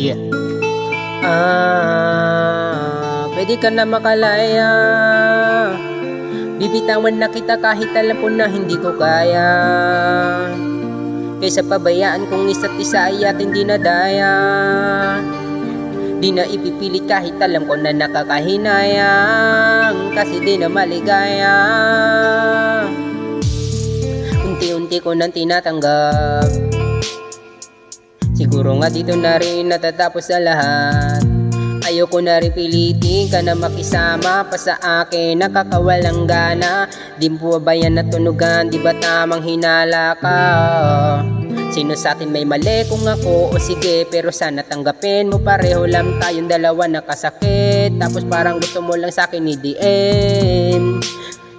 Yeah. Pwede ka na makalaya. Bibitawan na kita kahit alam ko na hindi ko kaya. Kaysa pabayaan kong isa't isa ay ating dinadaya. Di na ipipilit kahit alam ko na nakakahinayang, kasi di na maligaya. Unti-unti ko nang tinatanggap. Siguro nga dito na rin natatapos sa lahat. Ayoko na rin pilitin ka na makisama pa sa akin, nakakawalang gana. Di mo ba yan natunugan, di ba tamang hinala ka? Sino sa atin may mali kung ako o sige, pero sana tanggapin mo pareho lang tayong dalawa nakasakit. Tapos parang gusto mo lang sa akin i-DM.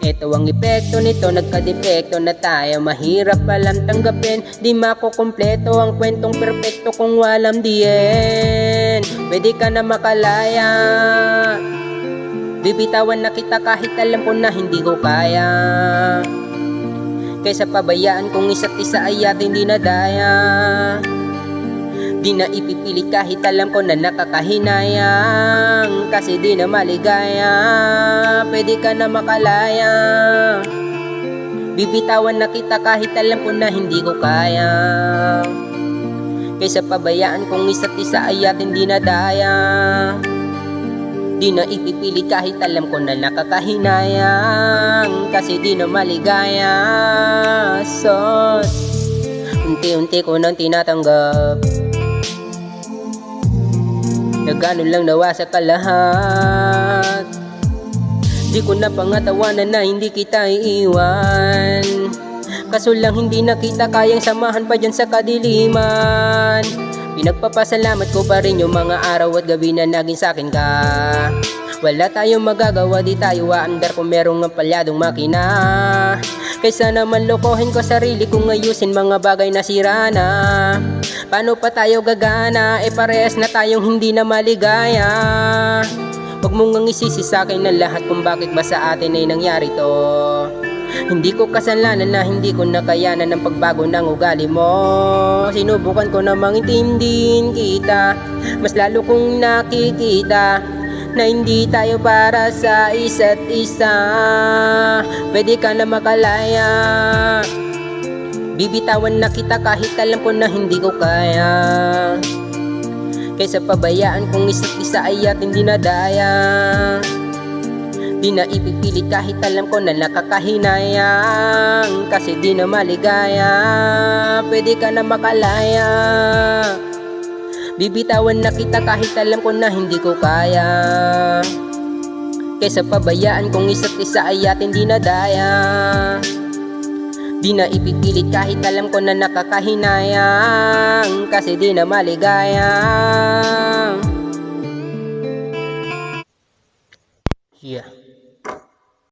Ito ang epekto nito, nagka-depekto na tayo. Mahirap palang tanggapin, di makukumpleto ang kwentong perpekto kung walang diyen. Pwede ka na makalaya. Bibitawan na kita kahit alam ko na hindi ko kaya. Kaysa pabayaan kung isa't isa ay ating dinadaya. Di na ipipilit kahit alam ko na nakakahinayang, kasi di na maligaya. Pwede ka na makalaya. Bibitawan na kita kahit alam ko na hindi ko kaya. Kaysa pabayaan kung isa't isa ay ating dinadaya. Di na ipipilit kahit alam ko na nakakahinayang, kasi di na maligaya. So, unti-unti ko nang tinatanggap. Na gano'n lang nawasak ka lahat. Di ko na pangatawanan na hindi kita iiwan. Kaso lang hindi na kita kayang samahan pa dyan sa kadiliman. Pinagpapasalamat ko pa rin yung mga araw at gabi na naging sakin ka. Wala tayong magagawa, di tayo aandar kung merong palyadong makina. Kaysa naman lokohin ko sarili kong ayusin mga bagay na sira na. Paano pa tayo gagana, parehas na tayong hindi na maligaya. Huwag mong ngang isisi sa'kin na lahat kung bakit ba sa atin ay nangyari to. Hindi ko kasalanan na hindi ko nakayanan ng pagbago ng ugali mo. Sinubukan ko namang intindihin kita, mas lalo kong nakikita na hindi tayo para sa isa't isa. Pwede ka na makalaya. Bibitawan na kita kahit alam ko na hindi ko kaya. Kaysa pabayaan kung isa't isa ay ating dinadaya. Di na ipipilit kahit alam ko na nakakahinayang, kasi di na maligaya. Pwede ka na makalaya. Bibitawan na kita kahit alam ko na hindi ko kaya. Kaysa pabayaan kung isa't isa ay ating dinadaya. Di na ipipilit kahit alam ko na nakakahinayang, kasi di na maligaya. Yeah.